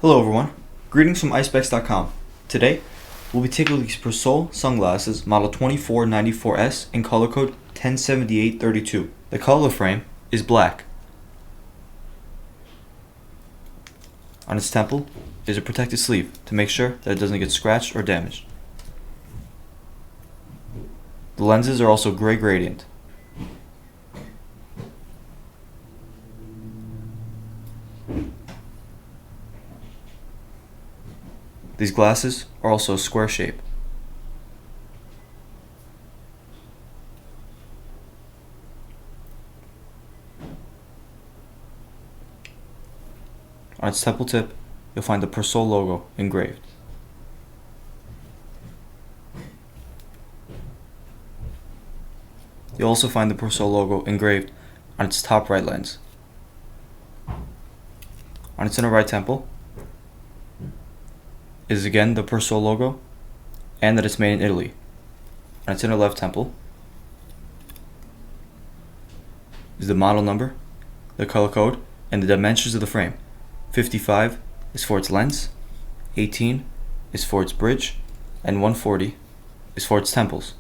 Hello everyone, greetings from Eyespecs.com. Today, we'll be taking a look at these Persol sunglasses model 2494S in color code 107832. The color of the frame is black. On its temple is a protective sleeve to make sure that it doesn't get scratched or damaged. The lenses are also gray gradient. These glasses are also a square shape. On its temple tip, you'll find the Persol logo engraved. You'll also find the Persol logo engraved on its top right lens. On its inner right temple is again the Persol logo and that it's made in Italy. On its inner left temple is the model number, the color code, and the dimensions of the frame. 55 is for its lens, 18 is for its bridge, and 140 is for its temples.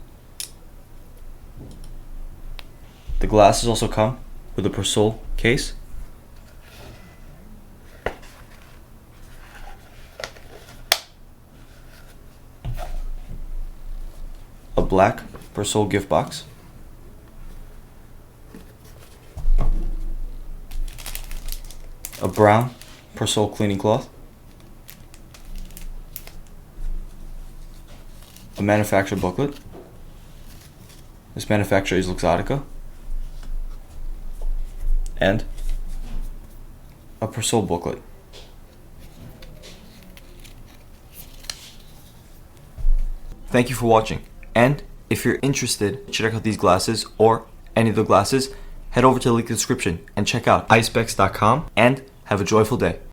The glasses also come with a Persol case, a black Persol gift box, a brown Persol cleaning cloth, a manufacturer booklet. This manufacturer is Luxottica, and a Persol booklet. Thank you for watching, and if you're interested to check out these glasses or any of the glasses, head over to the link in the description and check out Eyespecs.com and have a joyful day.